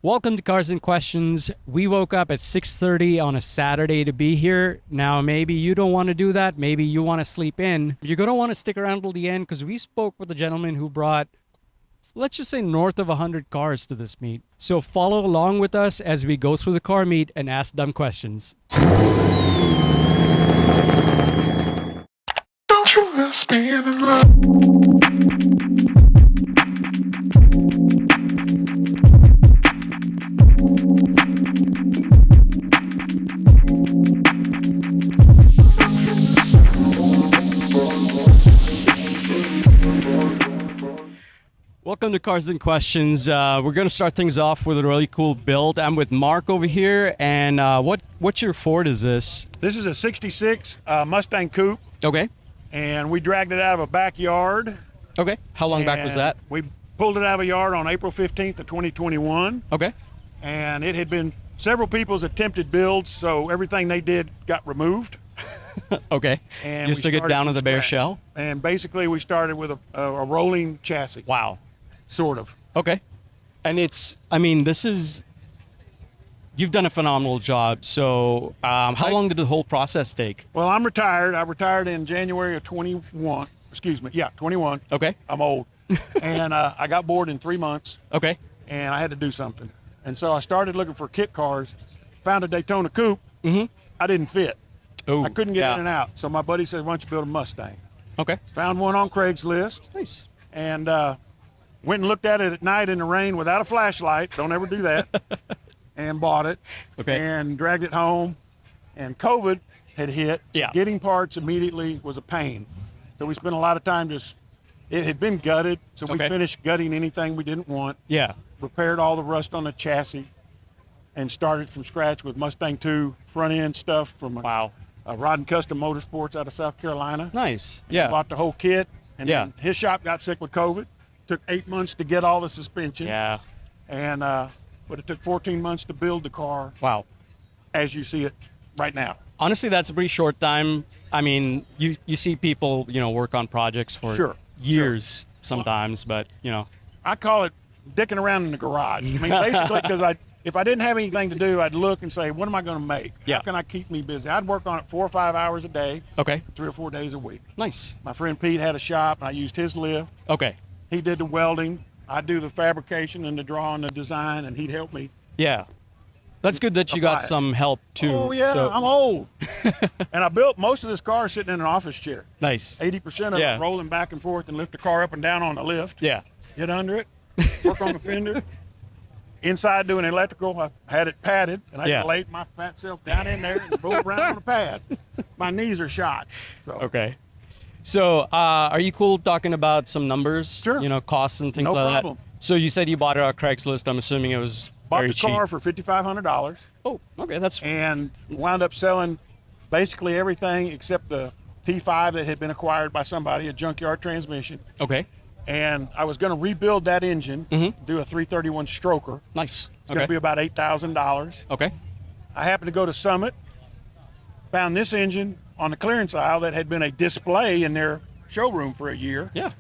Welcome to Cars and Questions. We woke up at 6:30 on a Saturday to be here. Now, maybe you don't want to do that. Maybe you want to sleep in. You're going to want to stick around till the end because we spoke with a gentleman who brought, let's just say, north of 100 cars to this meet. So follow along with us as we go through the car meet and ask dumb questions. Don't you miss me in love? Welcome to Cars and Questions. We're going to start things off with a really cool build. I'm with Marc over here, and what's your Ford is this? This is a 66 Mustang Coupe, Okay. and we dragged it out of a backyard. Okay. How long back was and that? We pulled it out of a yard on April 15th of 2021, Okay. and it had been several people's attempted builds, so everything they did got removed. Okay. And Just we took it started down to from the bare scratch. shell? And basically we started with a rolling chassis, Wow. sort of. Okay. And you've done a phenomenal job. So how long did the whole process take? Well, I'm retired. I retired in January of 21. Excuse me. Yeah, 21. Okay. I'm old. And I got bored in 3 months. Okay. And I had to do something. And so I started looking for kit cars, found a Daytona Coupe. Mm-hmm. I didn't fit. Oh, I couldn't get yeah. in and out. So my buddy said, why don't you build a Mustang? Okay. Found one on Craigslist Nice. and went and looked at it at night in the rain without a flashlight. Don't ever do that. And bought it. Okay. And dragged it home. And COVID had hit. Yeah. Getting parts immediately was a pain. So we spent a lot of time it had been gutted. So we Okay. finished gutting anything we didn't want. Yeah. Repaired all the rust on the chassis, and started from scratch with Mustang 2 front end stuff from Wow. Rod and Custom Motorsports out of South Carolina. Nice. Yeah. Bought the whole kit, and Yeah. then his shop got sick with COVID. Took 8 months to get all the suspension, Yeah. and but it took 14 months to build the car Wow. as you see it right now. Honestly, that's a pretty short time. I mean, you see people, work on projects for Sure, years sometimes, but, I call it dicking around in the garage. I mean, basically, because if I didn't have anything to do, I'd look and say, what am I going to make? Yeah. How can I keep me busy? I'd work on it 4 or 5 hours a day, okay. 3 or 4 days a week. Nice. My friend Pete had a shop, and I used his lift. Okay. He did the welding. I do the fabrication and the drawing, the design, and he'd help me. Yeah. That's good that you got Apply it. some help too. Oh, yeah, So, I'm old. And I built most of this car sitting in an office chair. nice. 80% of Yeah. it rolling back and forth and lift the car up and down on the lift. Yeah. Get under it, work on the fender. Inside doing electrical, I had it padded, and I Yeah. laid my fat self down in there and rolled around on the pad. My knees are shot. So Okay. So, are you cool talking about some numbers? Sure. Costs and things No like problem. that? So you said you bought it on Craigslist. I'm assuming it was bought very the cheap. car for $5,500. Oh, okay. That's And wound up selling basically everything except the T5 that had been acquired by somebody, a junkyard transmission. okay. And I was going to rebuild that engine, do a 331 stroker. Nice. It's going to be about $8,000. Okay. I happened to go to Summit, found this engine on the clearance aisle that had been a display in their showroom for a year. Yeah.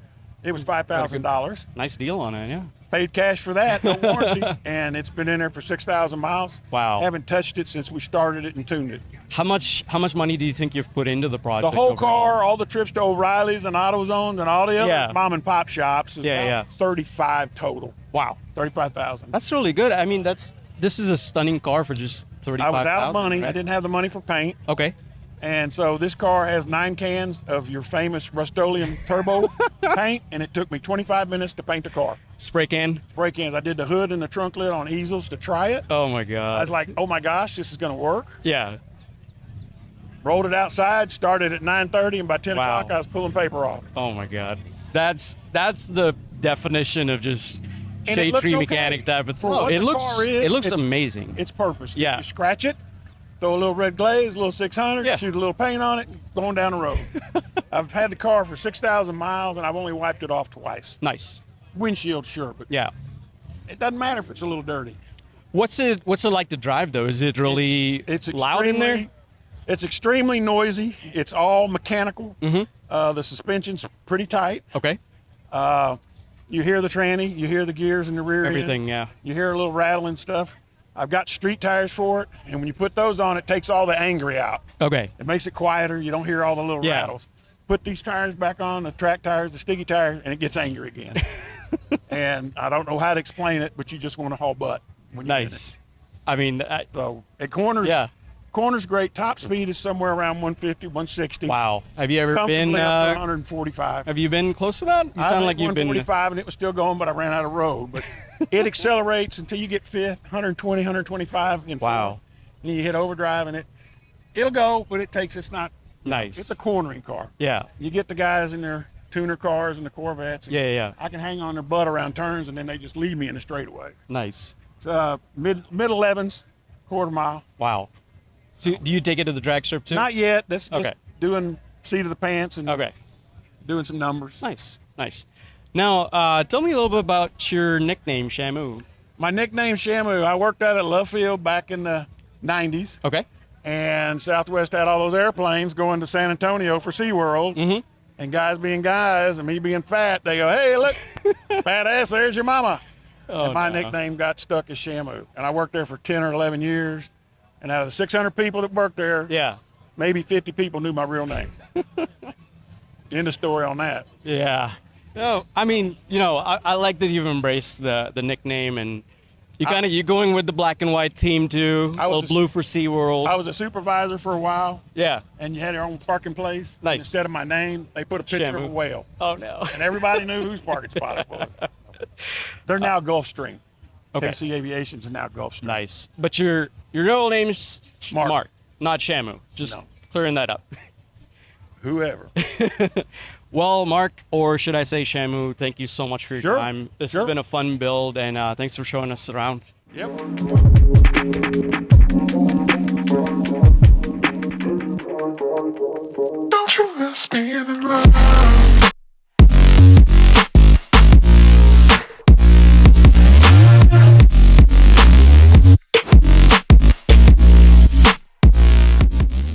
It was $5,000. Nice deal on it. Yeah. Paid cash for that, no warranty, and it's been in there for 6,000 miles. Wow. Haven't touched it since we started it and tuned it. How much money do you think you've put into the The project? whole overall? car, all the trips to O'Reilly's and AutoZones and all the other Yeah. mom and pop shops is Yeah, about yeah. 35 total. Wow. 35,000. That's really good. I mean, this is a stunning car for just I 35,000. was out of money. Right? I didn't have the money for paint. Okay. And so this car has 9 cans of your famous Rust-Oleum turbo paint, and it took me 25 minutes to paint the car. Spray can. Spray cans. I did the hood and the trunk lid on easels to try it. Oh my I god. was like, oh my gosh, this is going to work. Yeah. Rolled it outside, started at 9:30, and by 10 Wow. o'clock I was pulling paper off. Oh my god. That's the definition of just And it shade looks tree okay. mechanic type of For thing. what It the looks car is, it looks it's- amazing. It's purpose. Yeah. You scratch it, throw a little red glaze, a little 600, Yeah. shoot a little paint on it, going down the road. I've had the car for 6,000 miles, and I've only wiped it off twice. Nice. Windshield, sure, but Yeah. it doesn't matter if it's a little dirty. What's it like to drive though? Is it really It's loud in there? extremely- It's extremely noisy. It's all mechanical. Mm-hmm. The suspension's pretty tight. Okay. You hear the tranny, you hear the gears in the rear end. Everything, yeah. You hear a little rattling stuff. I've got street tires for it, and when you put those on, it takes all the angry out. Okay. It makes it quieter. You don't hear all the little Yeah. rattles. Put these tires back on, the track tires, the sticky tires, and it gets angry again. And I don't know how to explain it, but you just want to haul butt when you're in it. Nice. I mean, So at corners, yeah. corners great. Top speed is somewhere around 150, 160. Wow. Have you ever been? Comfortably up to 145. Have you been close to that? You sound like you've been. 145, and it was still going, but I ran out of road. But it accelerates until you get fit, 120, 125. In Wow. full. And you hit overdrive, and it'll go, but it takes. It's not. Nice. It's a cornering car. Yeah. You get the guys in their tuner cars and the Corvettes. And Yeah. I can hang on their butt around turns, and then they just leave me in the straightaway. Nice. It's mid 11s, quarter mile. Wow. So do you take it to the drag strip too? Not yet. This is just Okay. doing seat of the pants and Okay. doing some numbers. Nice. Now, tell me a little bit about your nickname, Shamu. My nickname Shamu. I worked out at Love Field back in the 90s, Okay. and Southwest had all those airplanes going to San Antonio for SeaWorld. Mm-hmm. And guys being guys and me being fat, they go, "Hey, look, fat ass, there's your mama." Oh, And my no. nickname got stuck as Shamu. And I worked there for 10 or 11 years. And out of the 600 people that worked there, Yeah. maybe 50 people knew my real name. End of story on that. Yeah. No, I mean, I like that you've embraced the nickname, and you're going with the black and white theme too. I A was little blue for SeaWorld. I was a supervisor for a while, Yeah. and you had your own parking place. And Nice. instead of my name, they put a picture of Shamu. a whale. Oh no. And everybody knew whose parking spot it was. They're now Gulfstream. Okay. KC Aviation's now Gulfstream. Nice. But your real name's Marc. Marc, not Shamu. Just No. clearing that up. Whoever. Well, Marc, or should I say Shamu, thank you so much for your Sure. time. This Sure. has been a fun build, and thanks for showing us around. Yep. Don't you ask me in love.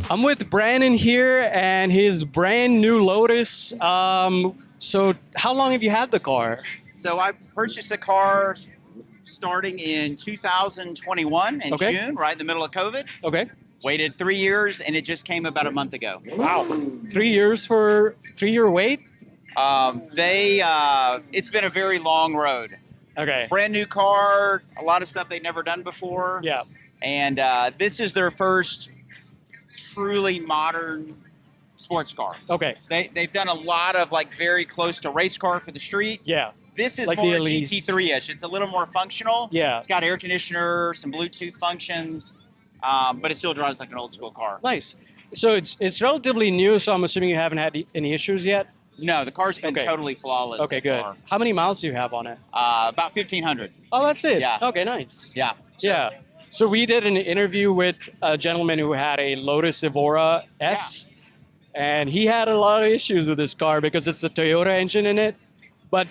I'm with Brannon here and his brand new Lotus. So how long have you had the car? So I purchased the car starting in 2021 in Okay. June, right in the middle of COVID. Okay. Waited 3 years, and it just came about a month ago. Wow. 3 years for 3-year wait? It's been a very long road. Okay. Brand new car, a lot of stuff they'd never done before. Yeah. And this is their first truly modern sports car. Okay. They've done a lot of like very close to race car for the street. Yeah. This is Like more the Elise. GT3-ish. It's a little more functional. Yeah. It's got air conditioner, some Bluetooth functions, but it still drives like an old school car. Nice. So it's relatively new, so I'm assuming you haven't had any issues yet? No, the car's been Okay. totally flawless. Okay, so good. far. How many miles do you have on it? About 1,500. Oh, that's it? Yeah. Okay, nice. Yeah. Yeah. So we did an interview with a gentleman who had a Lotus Evora S, and he had a lot of issues with this car because it's a Toyota engine in it. But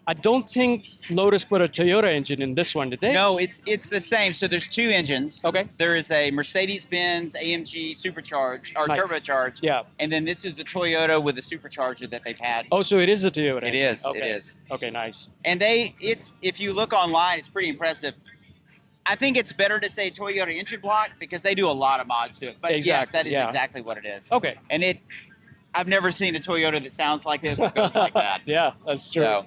I don't think Lotus put a Toyota engine in this one, did they? No, it's the same. So there's two engines. Okay. There is a Mercedes-Benz AMG supercharged or Nice. turbocharged. Yeah. And then this is the Toyota with the supercharger that they've had. Oh, so it is a Toyota. It engine. is. Okay. It is. Okay, nice. And if you look online, it's pretty impressive. I think it's better to say Toyota engine block because they do a lot of mods to it. But yes, Exactly, that is yeah. exactly what it is. Okay. And I've never seen a Toyota that sounds like this or goes like that. Yeah, that's true. So,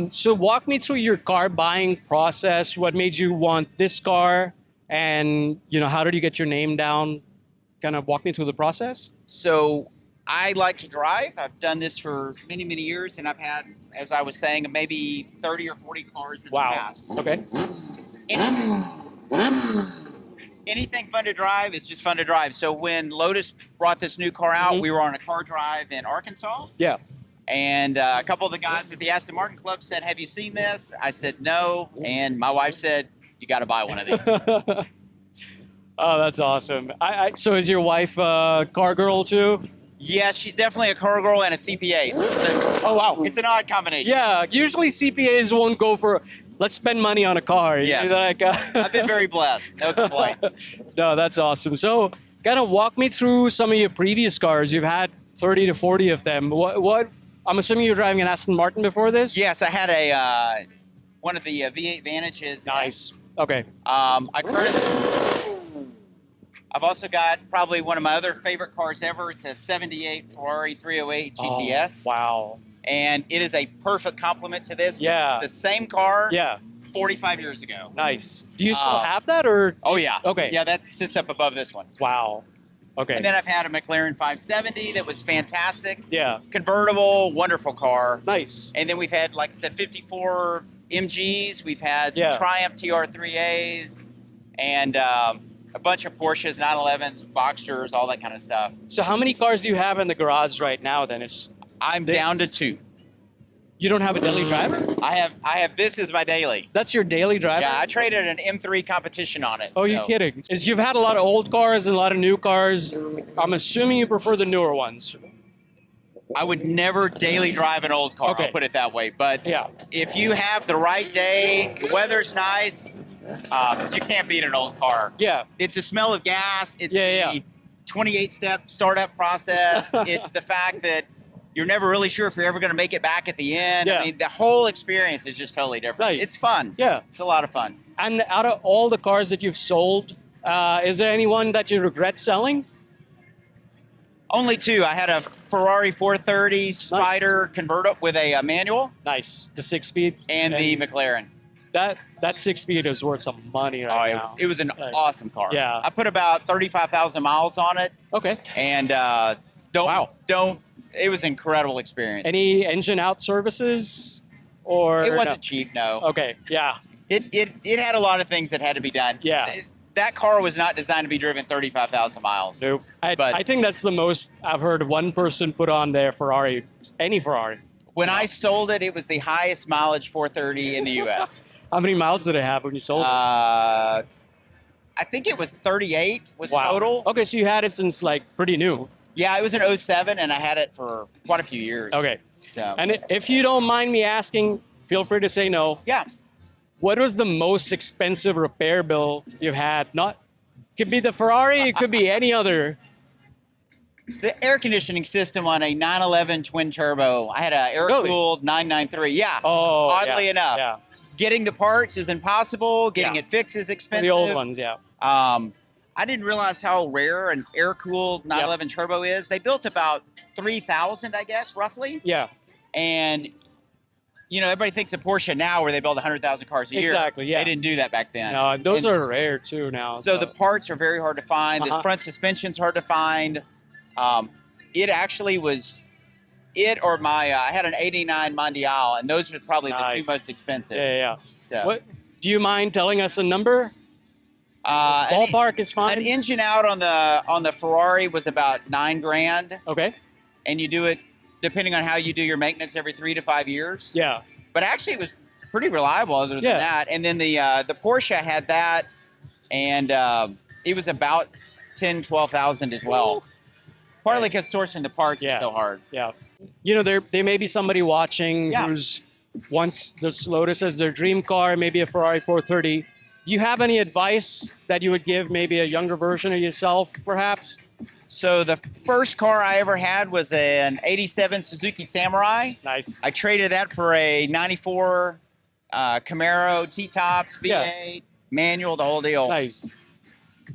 So walk me through your car buying process. What made you want this car? And, how did you get your name down? Kind of walk me through the process. so I like to drive. I've done this for many, many years, and I've had, as I was saying, maybe 30 or 40 cars in the past. Okay. Anything fun to drive is just fun to drive. So when Lotus brought this new car out, Mhm. we were on a car drive in Arkansas. Yeah. And a couple of the guys at the Aston Martin Club said, "Have you seen this?" I said, "No." And my wife said, "You got to buy one of these." Oh, that's awesome. So is your wife a car girl too? Yes, she's definitely a car girl and a CPA. So Oh, wow. it's an odd combination. Yeah, usually CPAs won't go for, let's spend money on a car. Yes. Like, I've been very blessed. No complaints. No, that's awesome. So kind of walk me through some of your previous cars. You've had 30 to 40 of them. What I'm assuming you're driving an Aston Martin before this? Yes, I had a one of the V8 Vantages. Nice. Okay. I've also got probably one of my other favorite cars ever. It's a 78 Ferrari 308 GTS. Oh, wow. And it is a perfect complement to this. Yeah. It's the same car Yeah. 45 years ago. Nice. Do you still have that, or? Oh, yeah. Okay. Yeah, that sits up above this one. Wow. Okay. And then I've had a McLaren 570 that was fantastic. Yeah. Convertible, wonderful car. Nice. And then we've had, like I said, 54 MGs. We've had some Yeah. Triumph TR3As and a bunch of Porsches, 911s, Boxsters, all that kind of stuff. So how many cars do you have in the garage right now? Then I'm This- down to 2. you don't have a daily driver? I have this is my daily. That's your daily driver? Yeah, I traded an M3 competition on it. Oh, you so. kidding? Is you've had a lot of old cars and a lot of new cars. I'm assuming you prefer the newer ones. I would never daily drive an old car, Okay. I'll put it that way. But Yeah. if you have the right day, the weather's nice, you can't beat an old car. Yeah. It's the smell of gas. It's Yeah, the 28-step startup process. It's the fact that you're never really sure if you're ever going to make it back at the end. Yeah. I mean, the whole experience is just totally different. Nice. It's fun. Yeah. It's a lot of fun. And out of all the cars that you've sold, is there anyone that you regret selling? Only 2. I had a Ferrari 430 Spider convertible with a manual Nice. The 6-speed. and the McLaren. That 6-speed is worth some money right now. It was an Right. awesome car. Yeah. I put about 35,000 miles on it, Okay. and it was an incredible experience. Any engine out services? Or It wasn't no? cheap, no. Okay. Yeah. It had a lot of things that had to be done. Yeah. That car was not designed to be driven 35,000 miles. Nope. But- I think that's the most I've heard one person put on their Ferrari, any Ferrari. When I sold it, it was the highest mileage 430 in the U.S. How many miles did it have when you sold it? I think it was 38 was total. Okay, so you had it since like pretty new. Yeah, it was an 07, and I had it for quite a few years. Okay. So, And if you don't mind me asking, feel free to say no. yeah. What was the most expensive repair bill you've had? Not could be the Ferrari, it could be any other. The air conditioning system on a 911 twin turbo. I had an air-cooled 993. Yeah. Oh, Oddly yeah, enough. Yeah. Getting the parts is impossible. Getting Yeah. it fixed is expensive. The old ones, yeah. I didn't realize how rare an air-cooled 911 turbo is. They built about 3,000, I guess, roughly. Yeah. And, you know, everybody thinks of Porsche now where they build 100,000 cars a year. Exactly, yeah. They didn't do that back then. No, those And are rare too now. So the parts are very hard to find. The Uh-huh. front suspension's hard to find. It actually was it or my I had an 89 Mondial, and those are probably the Nice. 2 most expensive. yeah. So What do you mind telling us a number? an, Ballpark is fine. an engine out on the Ferrari was about $9,000, Okay. and you do it depending on how you do your maintenance every 3 to 5 years. Yeah. But actually, it was pretty reliable other than Yeah. that. And then the Porsche had that, and it was about 12,000 as well. Partly because sourcing the parts Yeah. is so hard. Yeah. You know, there may be somebody watching Yeah. who's wants this Lotus as their dream car, maybe a Ferrari 430. Do you have any advice that you would give maybe a younger version of yourself, perhaps? So the first car I ever had was an 87 Suzuki Samurai. Nice. I traded that for a 94 Camaro T-Tops, V8, manual, the whole deal. Nice.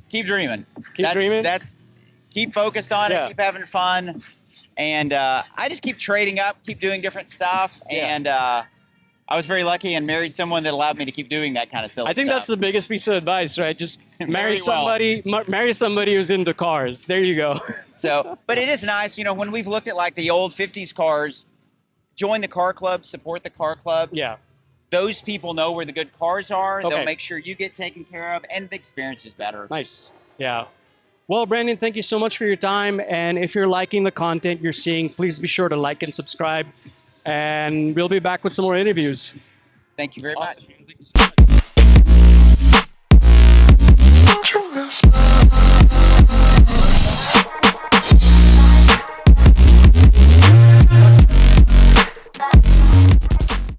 Keep dreaming. Keep dreaming? Keep focused on Yeah. it, keep having fun. And I just keep trading up, keep doing different stuff. Yeah. And I was very lucky and married someone that allowed me to keep doing that kind of silly I think stuff. that's the biggest piece of advice, right? Just marry Very well. marry somebody who's into cars. There you go. So, but it is nice, you know, when we've looked at like the old 50s cars, join the car club, support the car clubs. Yeah. Those people know where the good cars are. Okay. They'll make sure you get taken care of, and the experience is better. Nice. Yeah. Well, Brandon, thank you so much for your time. And if you're liking the content you're seeing, please be sure to like and subscribe. And we'll be back with some more interviews. Thank you very much. Don't you miss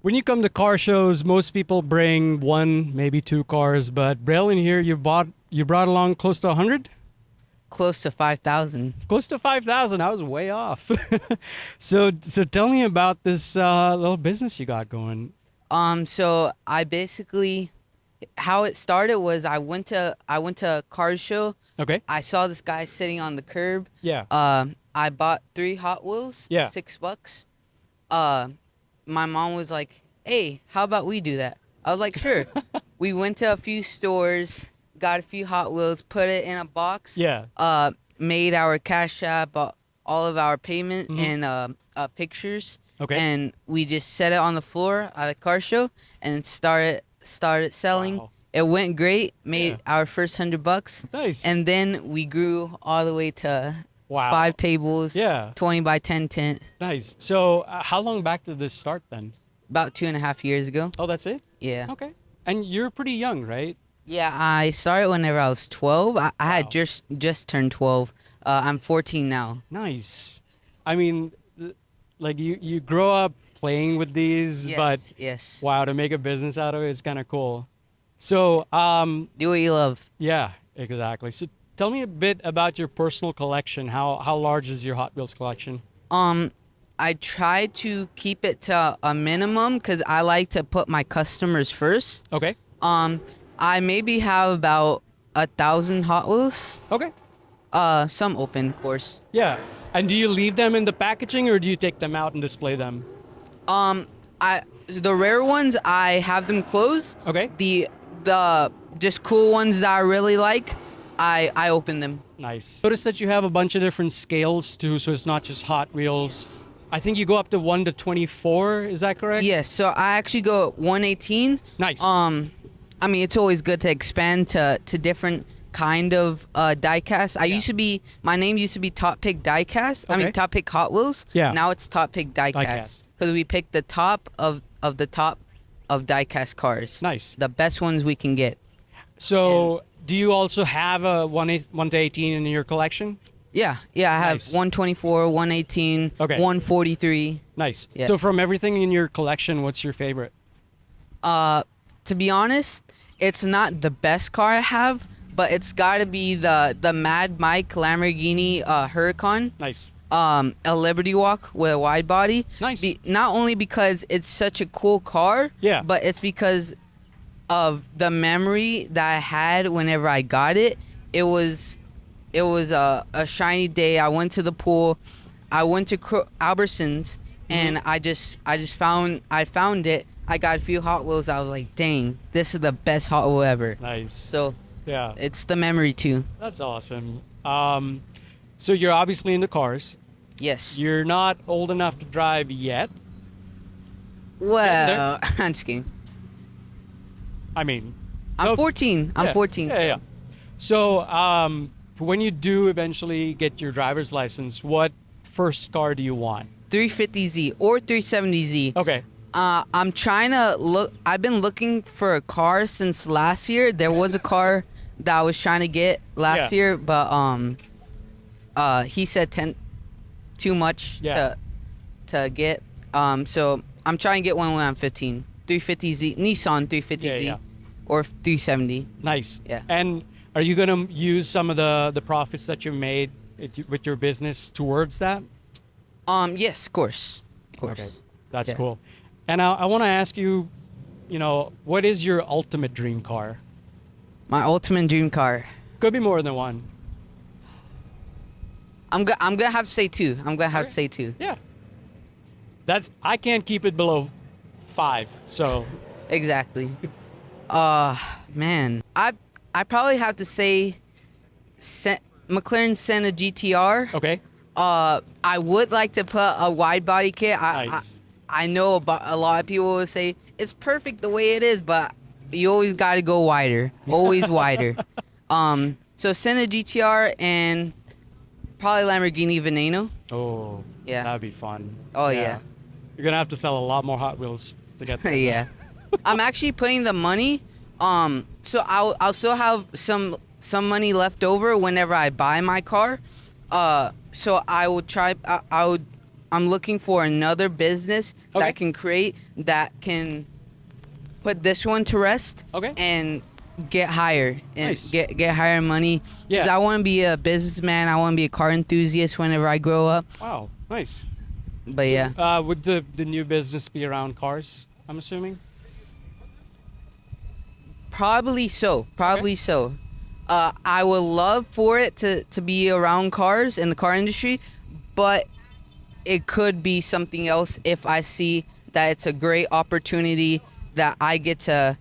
When you come to car shows, most people bring one, maybe two cars. But Braylin here, you brought along close to 100? close to 5,000. Close to 5,000. I was way off. So tell me about this little business you got going. So I basically, how it started was I went to a car show. Okay. I saw this guy sitting on the curb. Yeah. I bought 3 Hot Wheels. Yeah. $6. My mom was like, "Hey, how about we do that?" I was like, "Sure." We went to a few stores, got a few Hot Wheels, put it in a box. Yeah. Made our Cash App, all of our payment and pictures. Okay. And we just set it on the floor at the car show and started selling. Wow. It went great. Made our first $100. Nice. And then we grew all the way to Wow. 5 tables. Yeah. 20 by 10 tent. Nice. So how long back did this start then? About 2.5 years ago. Oh, that's it? Yeah. Okay. And you're pretty young, right? Yeah, I started whenever I was 12. I had just turned 12. I'm 14 now. Nice. I mean, like you grow up playing with these, Yes, but yes. wow, to make a business out of it is kind of cool. So, Do what you love. yeah, exactly. So tell me a bit about your personal collection. How large is your Hot Wheels collection? I try to keep it to a minimum because I like to put my customers first. Okay. I maybe have about 1,000 Hot Wheels. Okay. Some open, of course. Yeah. And do you leave them in the packaging or do you take them out and display them? The rare ones I have them closed. Okay. The just cool ones that I really like, I open them. Nice. Notice that you have a bunch of different scales too, so it's not just Hot Wheels. I think you go up to 1 to 24. Is that correct? Yes. So I actually go 118. Nice. I mean, it's always good to expand to different kind of diecast. My name used to be Top Pick Diecast. I Okay. mean, Top Pick Hot Wheels. Yeah. Now it's Top Pick Diecast. Diecast because we pick the top of the top of diecast cars. Nice. The best ones we can get. So, do you also have a 1 to 18 in your collection? Yeah. I have Nice. 124, 118, Okay. 143. Nice. Yeah. So, from everything in your collection, what's your favorite? To be honest, it's not the best car I have, but it's got to be the Mad Mike Lamborghini Huracan. Nice. A Liberty Walk with a wide body. Nice. Not only because it's such a cool car, Yeah. but it's because of the memory that I had whenever I got it. It was a shiny day. I went to the pool. I went to Albertsons, and I found it. I got a few Hot Wheels. I was like, dang, this is the best Hot Wheel ever. Nice. So Yeah. it's the memory too. That's awesome. So, you're obviously into cars. Yes. You're not old enough to drive yet. Well, I'm just kidding. I mean, I'm no- 14. I'm yeah. 14. Yeah, yeah. So, when you do eventually get your driver's license, what first car do you want? 350Z or 370Z. Okay. I'm trying to look. I've been looking for a car since last year. There was a car that I was trying to get last Yeah. year, but he said 10 too much Yeah. to get. So I'm trying to get one when I'm 15. 350Z Nissan 350Z Yeah, yeah. or 370. Nice. Yeah. And are you going to use some of the profits that you made with your business towards that? Yes, of course. Of course. Okay. That's Yeah. cool. And I want to ask you, what is your ultimate dream car? My ultimate dream car. Could be more than one. I'm gonna have to say 2. I'm gonna have to Okay. say 2. Yeah. I can't keep it below 5. So, Exactly. Man, I probably have to say McLaren Senna GTR. okay. I would like to put a wide body kit. Nice. I know about a lot of people will say it's perfect the way it is, but you always got to go wider. Always wider. So Senna GTR and probably Lamborghini Veneno. Oh, Yeah. that'd be fun. Oh, yeah. You're going to have to sell a lot more Hot Wheels to get there. Yeah. I'm actually putting the money. So I'll still have some money left over whenever I buy my car. So I will try. I'm looking for another business that Okay. I can create that can put this one to rest. Okay. And get hired and Nice. get higher money. 'Cause Yeah. I want to be a businessman. I want to be a car enthusiast whenever I grow up. Wow, nice. But yeah, Would the new business be around cars? I'm assuming. probably so. Probably so. I would love for it to be around cars in the car industry, but it could be something else if I see that it's a great opportunity that I get to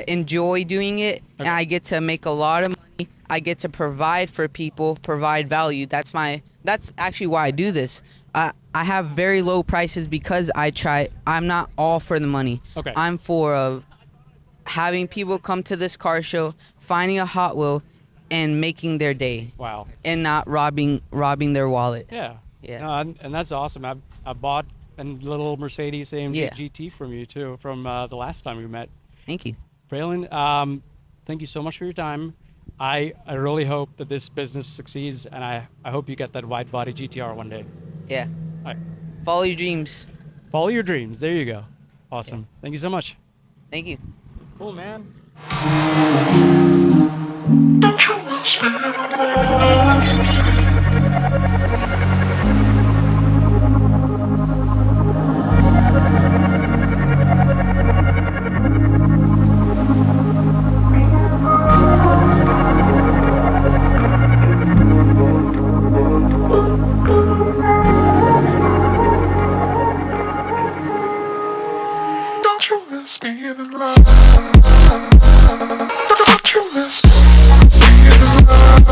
enjoy doing it, and Okay. I get to make a lot of money. I get to provide for people, provide value. That's actually why I do this. I have very low prices because I'm not all for the money. Okay. I'm for having people come to this car show, finding a Hot Wheel, and making their day, Wow. and not robbing their wallet. Yeah. Yeah. No, and that's awesome. I bought a little Mercedes AMG Yeah. GT from you too, from the last time we met. Thank you. Braylon, thank you so much for your time. I really hope that this business succeeds, and I hope you get that wide body GTR one day. Yeah. All right. Follow your dreams. Follow your dreams. There you go. Awesome. Thank you so much. Thank you. Cool, man. Don't you ask me anymore. Don't you miss me in love? Don't you miss me in love?